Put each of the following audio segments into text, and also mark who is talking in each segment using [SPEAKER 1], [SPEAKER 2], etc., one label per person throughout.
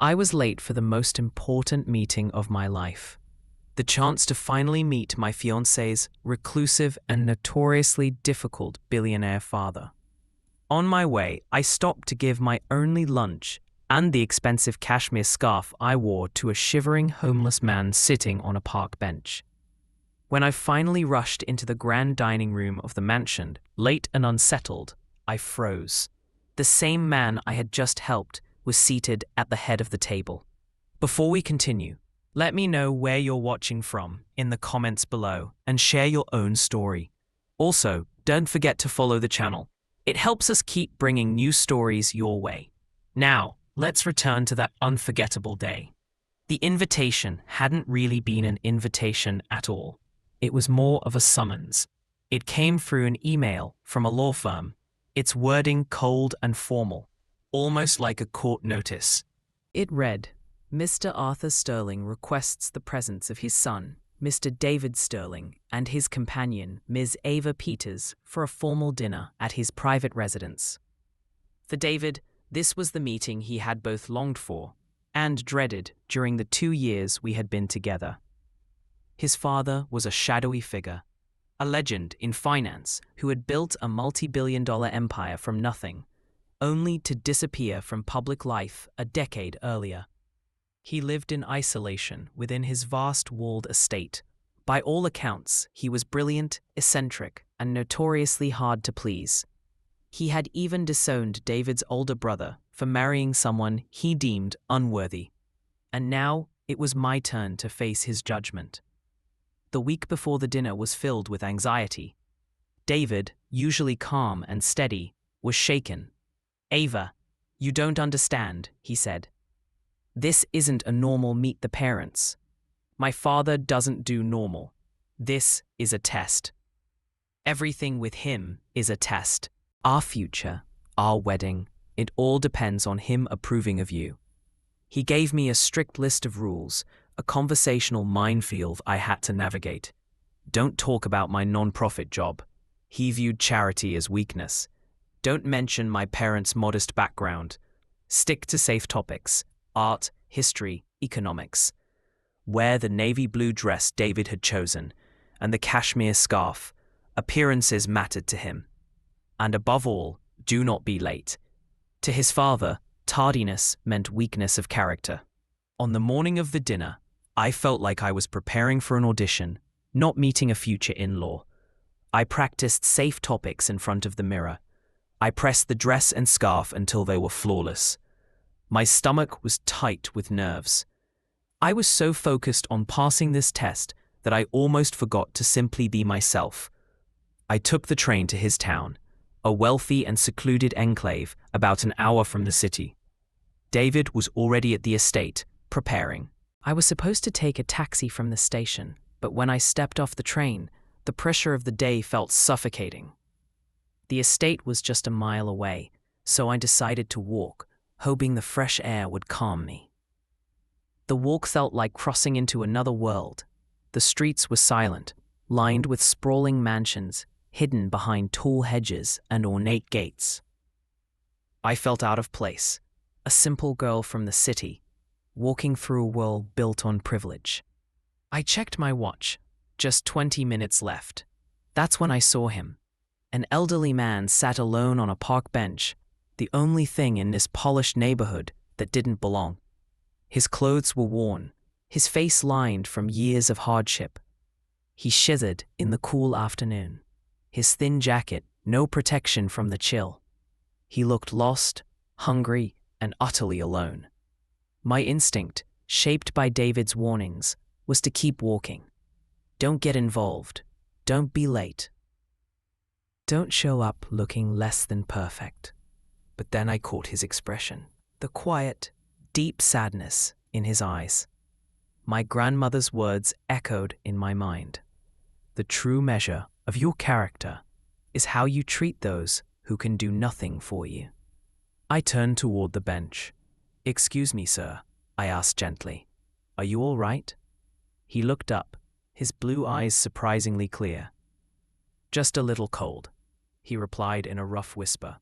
[SPEAKER 1] I was late for the most important meeting of my life. The chance to finally meet my fiancé's reclusive and notoriously difficult billionaire father. On my way, I stopped to give my only lunch and the expensive cashmere scarf I wore to a shivering homeless man sitting on a park bench. When I finally rushed into the grand dining room of the mansion, late and unsettled, I froze. The same man I had just helped was seated at the head of the table. Before we continue, let me know where you're watching from in the comments below and share your own story. Also, don't forget to follow the channel. It helps us keep bringing new stories your way. Now, let's return to that unforgettable day. The invitation hadn't really been an invitation at all. It was more of a summons. It came through an email from a law firm, its wording cold and formal, almost like a court notice. It read, "Mr. Arthur Sterling requests the presence of his son, Mr. David Sterling, and his companion, Ms. Ava Peters, for a formal dinner at his private residence." For David, this was the meeting he had both longed for and dreaded during the 2 years we had been together. His father was a shadowy figure, a legend in finance who had built a multi-billion-dollar empire from nothing, only to disappear from public life a decade earlier. He lived in isolation within his vast walled estate. By all accounts, he was brilliant, eccentric, and notoriously hard to please. He had even disowned David's older brother for marrying someone he deemed unworthy. And now it was my turn to face his judgment. The week before the dinner was filled with anxiety. David, usually calm and steady, was shaken. "Ava, you don't understand," he said. "This isn't a normal meet the parents. My father doesn't do normal. This is a test. Everything with him is a test. Our future, our wedding, it all depends on him approving of you." He gave me a strict list of rules, a conversational minefield I had to navigate. Don't talk about my non-profit job. He viewed charity as weakness. Don't mention my parents' modest background. Stick to safe topics: art, history, economics. Wear the navy blue dress David had chosen, and the cashmere scarf. Appearances mattered to him. And above all, do not be late. To his father, tardiness meant weakness of character. On the morning of the dinner, I felt like I was preparing for an audition, not meeting a future in-law. I practiced safe topics in front of the mirror. I pressed the dress and scarf until they were flawless. My stomach was tight with nerves. I was so focused on passing this test that I almost forgot to simply be myself. I took the train to his town, a wealthy and secluded enclave about an hour from the city. David was already at the estate, preparing. I was supposed to take a taxi from the station, but when I stepped off the train, the pressure of the day felt suffocating. The estate was just a mile away, so I decided to walk, hoping the fresh air would calm me. The walk felt like crossing into another world. The streets were silent, lined with sprawling mansions, hidden behind tall hedges and ornate gates. I felt out of place, a simple girl from the city, walking through a world built on privilege. I checked my watch, just 20 minutes left. That's when I saw him. An elderly man sat alone on a park bench, the only thing in this polished neighborhood that didn't belong. His clothes were worn, his face lined from years of hardship. He shivered in the cool afternoon, his thin jacket no protection from the chill. He looked lost, hungry, and utterly alone. My instinct, shaped by David's warnings, was to keep walking. Don't get involved. Don't be late. Don't show up looking less than perfect. But then I caught his expression, the quiet, deep sadness in his eyes. My grandmother's words echoed in my mind. The true measure of your character is how you treat those who can do nothing for you. I turned toward the bench. "Excuse me, sir," I asked gently. "Are you all right?" He looked up, his blue eyes surprisingly clear. "Just a little cold," he replied in a rough whisper.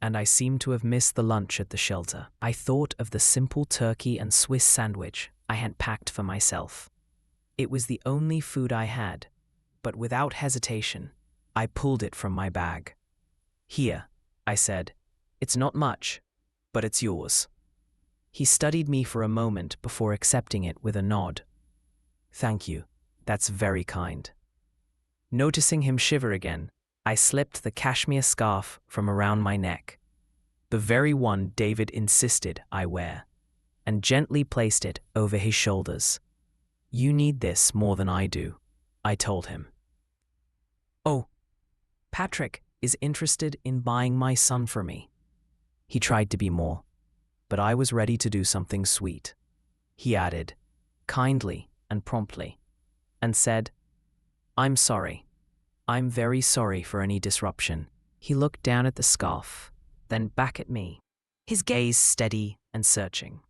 [SPEAKER 1] and I seemed to have missed the lunch at the shelter. I thought of the simple turkey and Swiss sandwich I had packed for myself. It was the only food I had, but without hesitation, I pulled it from my bag. "Here," I said. "It's not much, but it's yours." He studied me for a moment before accepting it with a nod. "Thank you. That's very kind." Noticing him shiver again, I slipped the cashmere scarf from around my neck, the very one David insisted I wear, and gently placed it over his shoulders. "You need this more than I do," I told him. "Oh, Patrick is interested in buying my son for me." He tried to be more, but I was ready to do something sweet. He added, kindly and promptly, and said, "I'm sorry. I'm very sorry for any disruption." He looked down at the scarf, then back at me, his gaze steady and searching.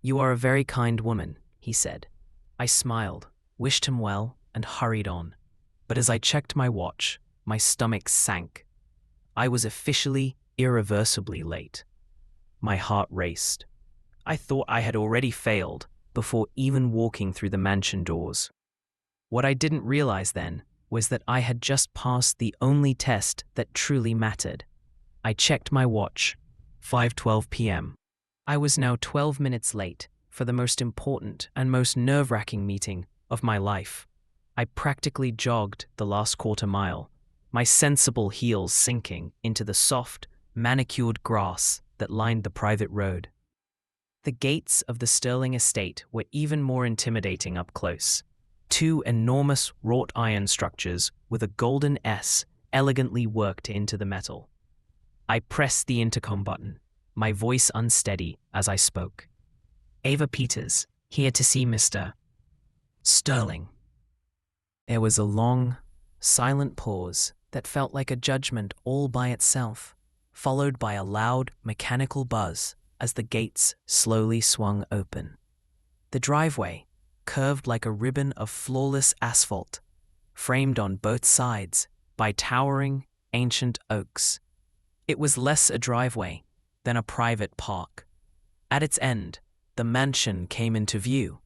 [SPEAKER 1] "You are a very kind woman," he said. I smiled, wished him well, and hurried on. But as I checked my watch, my stomach sank. I was officially, irreversibly late. My heart raced. I thought I had already failed before even walking through the mansion doors. What I didn't realize then was that I had just passed the only test that truly mattered. I checked my watch. 5:12 p.m. I was now 12 minutes late for the most important and most nerve-wracking meeting of my life. I practically jogged the last quarter mile, my sensible heels sinking into the soft, manicured grass that lined the private road. The gates of the Sterling estate were even more intimidating up close. Two enormous wrought iron structures with a golden S elegantly worked into the metal. I pressed the intercom button, my voice unsteady as I spoke. "Ava Peters, here to see Mr. Sterling." There was a long, silent pause that felt like a judgment all by itself, followed by a loud, mechanical buzz as the gates slowly swung open. The driveway, curved like a ribbon of flawless asphalt, framed on both sides by towering, ancient oaks. It was less a driveway than a private park. At its end, the mansion came into view.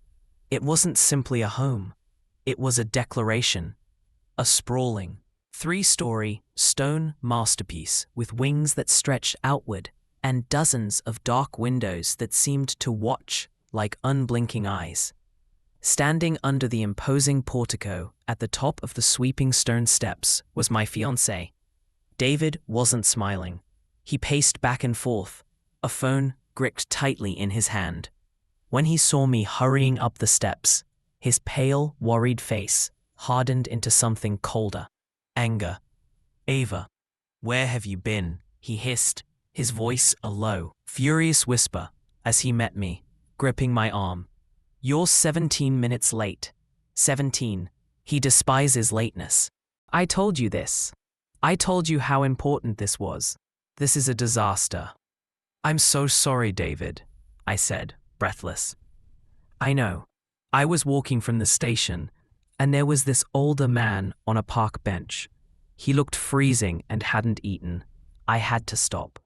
[SPEAKER 1] It wasn't simply a home. It was a declaration, a sprawling, 3-story stone masterpiece with wings that stretched outward and dozens of dark windows that seemed to watch like unblinking eyes. Standing under the imposing portico at the top of the sweeping stone steps was my fiancé. David wasn't smiling. He paced back and forth, a phone gripped tightly in his hand. When he saw me hurrying up the steps, his pale, worried face hardened into something colder. Anger. "Ava, where have you been?" he hissed, his voice a low, furious whisper as he met me, gripping my arm. "You're 17 minutes late." 17. He despises lateness. "I told you this. I told you how important this was. This is a disaster." "I'm so sorry, David," I said, breathless. "I know. I was walking from the station, and there was this older man on a park bench. He looked freezing and hadn't eaten. I had to stop."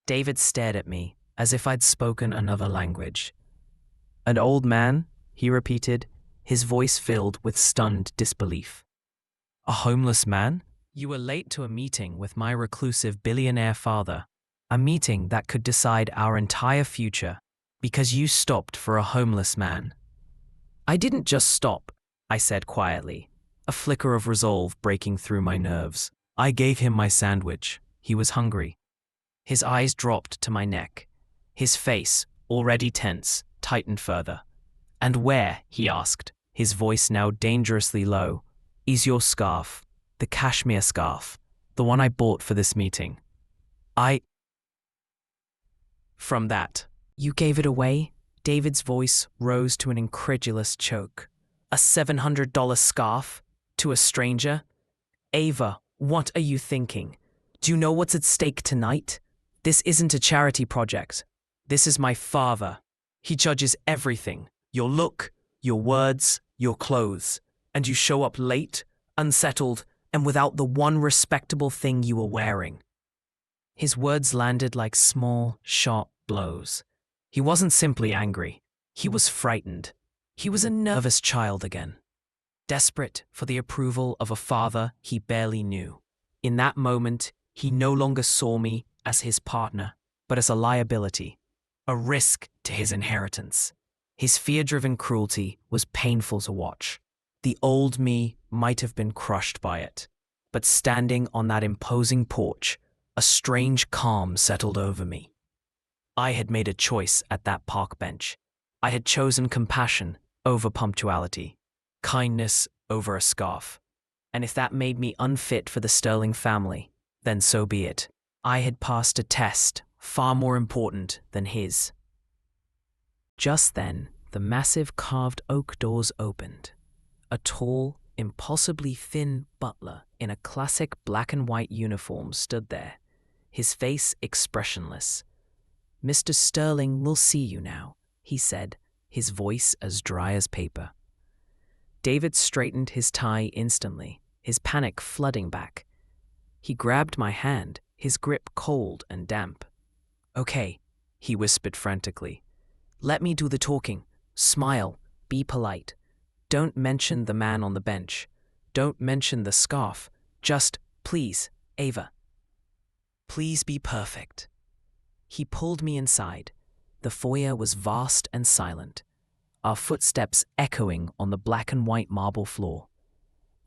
[SPEAKER 1] David stared at me as if I'd spoken another language. "An old man?" he repeated, his voice filled with stunned disbelief. "A homeless man? You were late to a meeting with my reclusive billionaire father, a meeting that could decide our entire future, because you stopped for a homeless man." "I didn't just stop," I said quietly, a flicker of resolve breaking through my nerves. "I gave him my sandwich. He was hungry." His eyes dropped to my neck. His face, already tense, tightened further. "And where," he asked, his voice now dangerously low, "is your scarf, the cashmere scarf, the one I bought for this meeting?" From that, "You gave it away?" David's voice rose to an incredulous choke. "A $700 scarf? To a stranger? Ava, what are you thinking? Do you know what's at stake tonight? This isn't a charity project. This is my father. He judges everything. Your look, your words, your clothes. And you show up late, unsettled, and without the one respectable thing you were wearing." His words landed like small, sharp blows. He wasn't simply angry. He was frightened. He was a nervous child again, desperate for the approval of a father he barely knew. In that moment, he no longer saw me as his partner, but as a liability, a risk to his inheritance. His fear-driven cruelty was painful to watch. The old me might have been crushed by it, but standing on that imposing porch, a strange calm settled over me. I had made a choice at that park bench. I had chosen compassion over punctuality, kindness over a scarf. And if that made me unfit for the Sterling family, then so be it. I had passed a test far more important than his. Just then, the massive carved oak doors opened. A tall, impossibly thin butler in a classic black and white uniform stood there, his face expressionless. "Mr. Sterling will see you now," he said, his voice as dry as paper. David straightened his tie instantly, his panic flooding back. He grabbed my hand, his grip cold and damp. "Okay," he whispered frantically. "Let me do the talking. Smile, be polite. Don't mention the man on the bench. Don't mention the scarf. Just, please, Ava. Please be perfect." He pulled me inside. The foyer was vast and silent, our footsteps echoing on the black and white marble floor.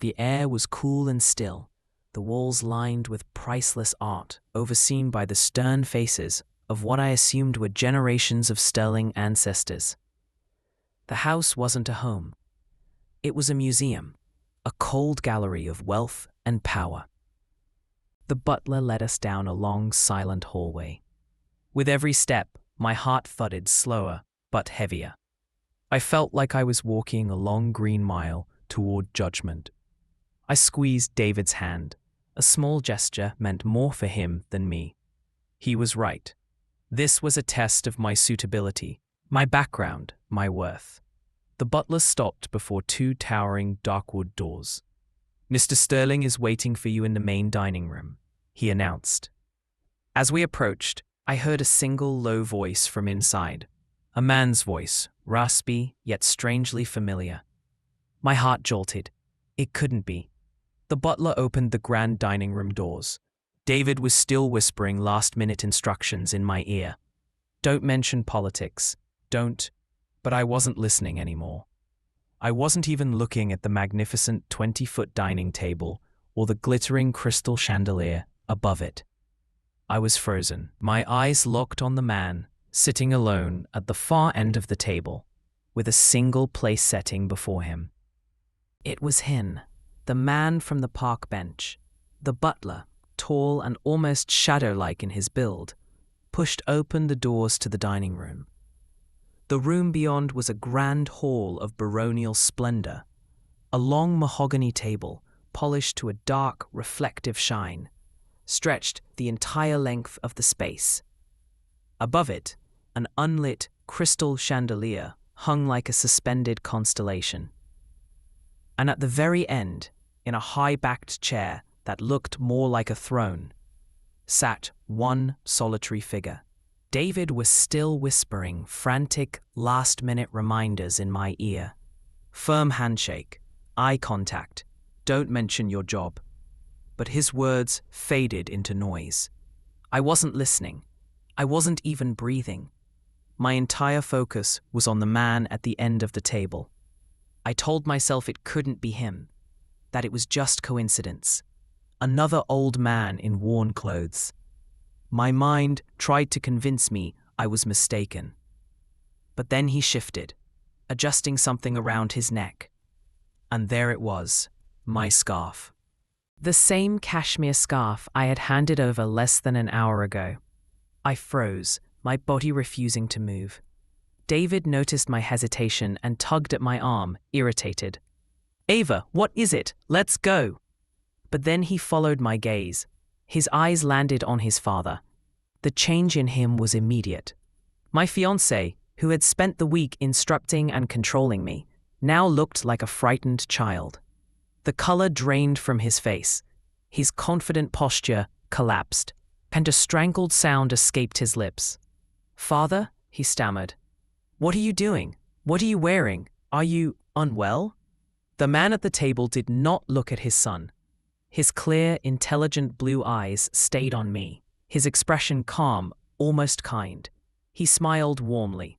[SPEAKER 1] The air was cool and still, the walls lined with priceless art, overseen by the stern faces of what I assumed were generations of Sterling ancestors. The house wasn't a home. It was a museum, a cold gallery of wealth and power. The butler led us down a long, silent hallway. With every step, my heart thudded slower but heavier. I felt like I was walking a long green mile toward judgment. I squeezed David's hand. A small gesture meant more for him than me. He was right. This was a test of my suitability, my background, my worth. The butler stopped before two towering darkwood doors. "Mr. Sterling is waiting for you in the main dining room," he announced. As we approached, I heard a single low voice from inside. A man's voice, raspy yet strangely familiar. My heart jolted. It couldn't be. The butler opened the grand dining room doors. David was still whispering last-minute instructions in my ear. "Don't mention politics. Don't." But I wasn't listening anymore. I wasn't even looking at the magnificent 20-foot dining table or the glittering crystal chandelier above it. I was frozen, my eyes locked on the man, sitting alone at the far end of the table, with a single place setting before him. It was him, the man from the park bench. The butler, tall and almost shadow-like in his build, pushed open the doors to the dining room. The room beyond was a grand hall of baronial splendor, a long mahogany table, polished to a dark, reflective shine, stretched the entire length of the space. Above it, an unlit crystal chandelier hung like a suspended constellation. And at the very end, in a high-backed chair that looked more like a throne, sat one solitary figure. David was still whispering frantic, last-minute reminders in my ear. Firm handshake, eye contact, don't mention your job. But his words faded into noise. I wasn't listening. I wasn't even breathing. My entire focus was on the man at the end of the table. I told myself it couldn't be him, that it was just coincidence. Another old man in worn clothes. My mind tried to convince me I was mistaken. But then he shifted, adjusting something around his neck. And there it was, my scarf. The same cashmere scarf I had handed over less than an hour ago. I froze, my body refusing to move. David noticed my hesitation and tugged at my arm, irritated. "Ava, what is it? Let's go." But then he followed my gaze. His eyes landed on his father. The change in him was immediate. My fiancé, who had spent the week instructing and controlling me, now looked like a frightened child. The color drained from his face. His confident posture collapsed. and a strangled sound escaped his lips. "Father," he stammered, "what are you doing? What are you wearing? Are you unwell?" The man at the table did not look at his son. His clear, intelligent blue eyes stayed on me, his expression calm, almost kind. He smiled warmly.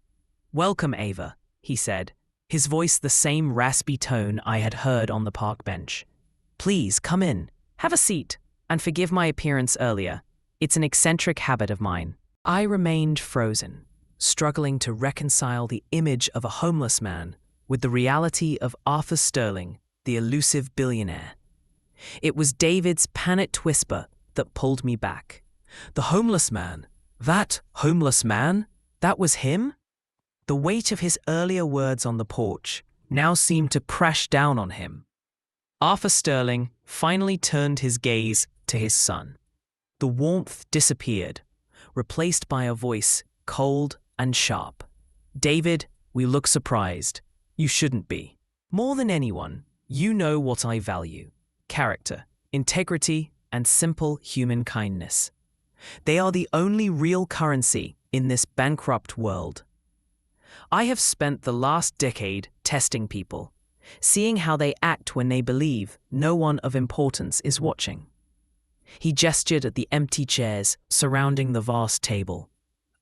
[SPEAKER 1] "Welcome, Ava," he said, his voice the same raspy tone I had heard on the park bench. "Please, come in. Have a seat, and forgive my appearance earlier. It's an eccentric habit of mine." I remained frozen, struggling to reconcile the image of a homeless man with the reality of Arthur Sterling, the elusive billionaire. It was David's panicked whisper that pulled me back. The homeless man? That homeless man? That was him? The weight of his earlier words on the porch now seemed to crash down on him. Arthur Sterling finally turned his gaze to his son. The warmth disappeared, replaced by a voice cold and sharp. "David, we look surprised. You shouldn't be. More than anyone, you know what I value: character, integrity, and simple human kindness. They are the only real currency in this bankrupt world. I have spent the last decade testing people, seeing how they act when they believe no one of importance is watching." He gestured at the empty chairs surrounding the vast table.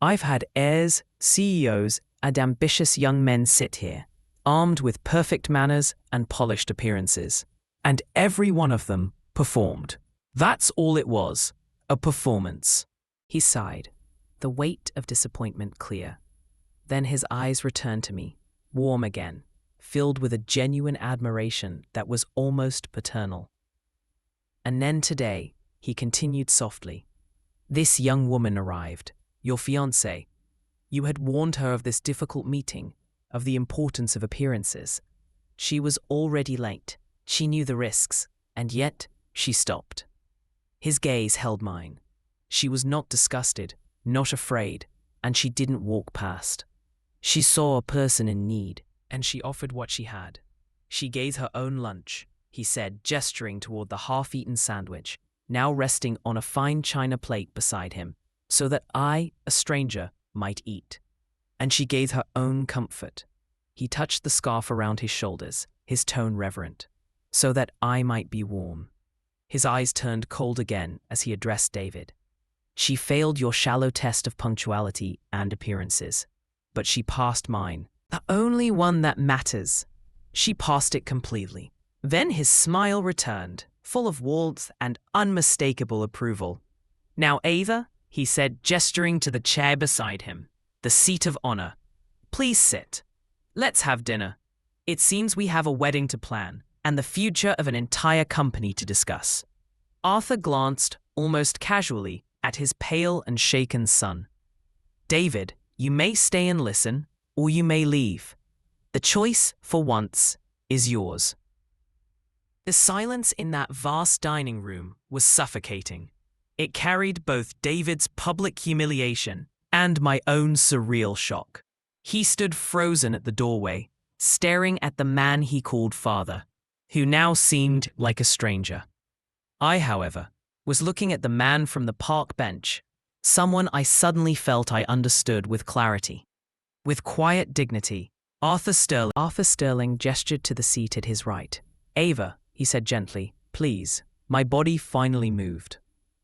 [SPEAKER 1] "I've had heirs, CEOs, and ambitious young men sit here, armed with perfect manners and polished appearances. And every one of them performed. That's all it was, a performance." He sighed, the weight of disappointment clear. Then his eyes returned to me, warm again, filled with a genuine admiration that was almost paternal. "And then today," he continued softly, "this young woman arrived, your fiancée. You had warned her of this difficult meeting, of the importance of appearances. She was already late. She knew the risks, and yet she stopped." His gaze held mine. She was not disgusted, not afraid, and she didn't walk past. She saw a person in need, and she offered what she had. "She gave her own lunch," he said, gesturing toward the half-eaten sandwich, now resting on a fine china plate beside him, "so that I, a stranger, might eat. And she gave her own comfort." He touched the scarf around his shoulders, his tone reverent, "so that I might be warm." His eyes turned cold again as he addressed David. "She failed your shallow test of punctuality and appearances, but she passed mine, the only one that matters. She passed it completely." Then his smile returned, full of warmth and unmistakable approval. "Now, Ava," he said, gesturing to the chair beside him, "the seat of honor. Please sit. Let's have dinner. It seems we have a wedding to plan, and the future of an entire company to discuss." Arthur glanced, almost casually, at his pale and shaken son. "David, you may stay and listen, or you may leave. The choice, for once, is yours." The silence in that vast dining room was suffocating. It carried both David's public humiliation and my own surreal shock. He stood frozen at the doorway, staring at the man he called father, who now seemed like a stranger. I, however, was looking at the man from the park bench, someone I suddenly felt I understood with clarity. With quiet dignity, Arthur Sterling gestured to the seat at his right. "Ava," he said gently, "please." My body finally moved.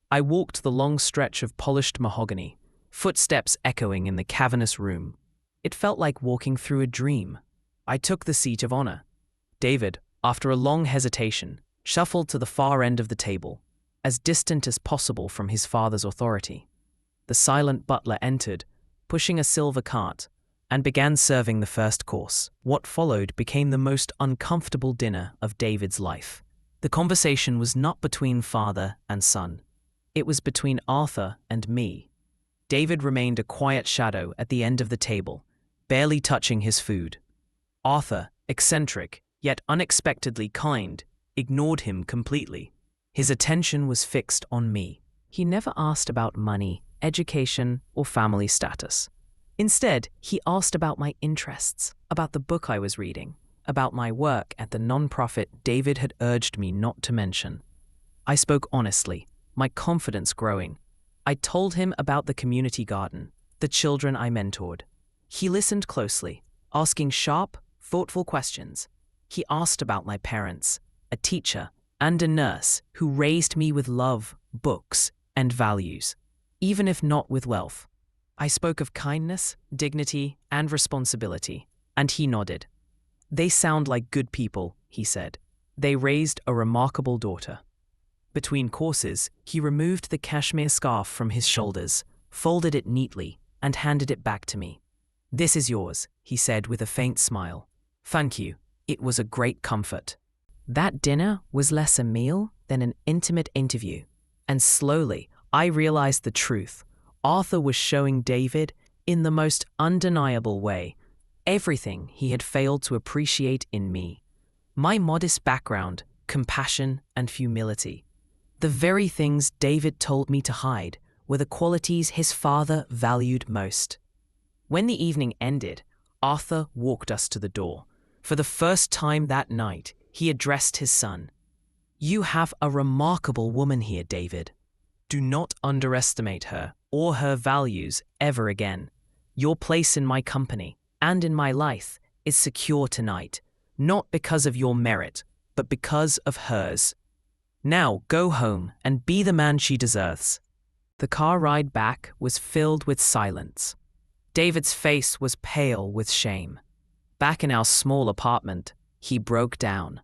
[SPEAKER 1] I walked the long stretch of polished mahogany, footsteps echoing in the cavernous room. It felt like walking through a dream. I took the seat of honor. David, after a long hesitation, shuffled to the far end of the table, as distant as possible from his father's authority. The silent butler entered, pushing a silver cart, and began serving the first course. What followed became the most uncomfortable dinner of David's life. The conversation was not between father and son. It was between Arthur and me. David remained a quiet shadow at the end of the table, barely touching his food. Arthur, eccentric, yet unexpectedly kind, ignored him completely. His attention was fixed on me. He never asked about money, education, or family status. Instead, he asked about my interests, about the book I was reading, about my work at the nonprofit David had urged me not to mention. I spoke honestly, my confidence growing. I told him about the community garden, the children I mentored. He listened closely, asking sharp, thoughtful questions. He asked about my parents, a teacher, and a nurse who raised me with love, books, and values, even if not with wealth. I spoke of kindness, dignity, and responsibility, and he nodded. They sound like good people, he said. They raised a remarkable daughter. Between courses, he removed the cashmere scarf from his shoulders, folded it neatly, and handed it back to me. "This is yours," he said with a faint smile. "Thank you. It was a great comfort." That dinner was less a meal than an intimate interview. And slowly, I realized the truth. Arthur was showing David, in the most undeniable way, everything he had failed to appreciate in me. My modest background, compassion, and humility. The very things David told me to hide were the qualities his father valued most. When the evening ended, Arthur walked us to the door. For the first time that night, he addressed his son. "You have a remarkable woman here, David. Do not underestimate her or her values ever again. Your place in my company and in my life is secure tonight, not because of your merit, but because of hers. Now go home and be the man she deserves." The car ride back was filled with silence. David's face was pale with shame. Back in our small apartment, he broke down.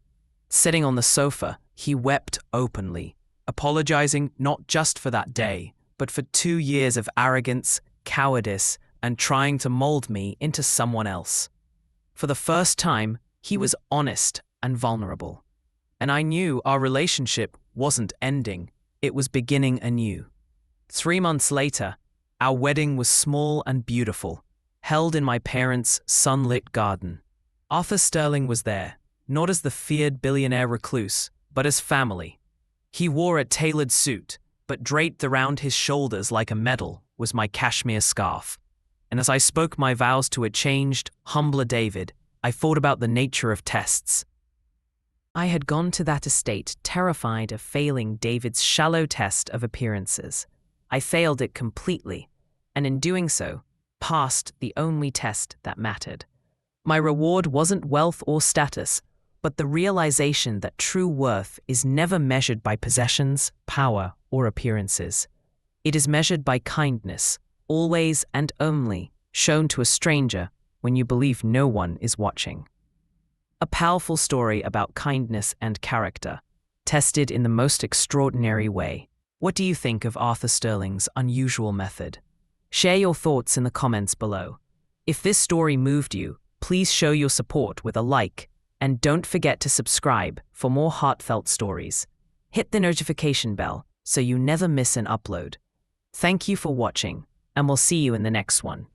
[SPEAKER 1] Sitting on the sofa, he wept openly, apologizing not just for that day, but for 2 years of arrogance, cowardice, and trying to mold me into someone else. For the first time, he was honest and vulnerable. And I knew our relationship wasn't ending, it was beginning anew. 3 months later, our wedding was small and beautiful, held in my parents' sunlit garden. Arthur Sterling was there, not as the feared billionaire recluse, but as family. He wore a tailored suit, but draped around his shoulders like a medal was my cashmere scarf. And as I spoke my vows to a changed, humbler David, I thought about the nature of tests. I had gone to that estate terrified of failing David's shallow test of appearances. I failed it completely, and in doing so, passed the only test that mattered. My reward wasn't wealth or status, but the realization that true worth is never measured by possessions, power, or appearances. It is measured by kindness, always and only shown to a stranger when you believe no one is watching. A powerful story about kindness and character, tested in the most extraordinary way. What do you think of Arthur Sterling's unusual method? Share your thoughts in the comments below. If this story moved you, please show your support with a like, and don't forget to subscribe for more heartfelt stories. Hit the notification bell so you never miss an upload. Thank you for watching, and we'll see you in the next one.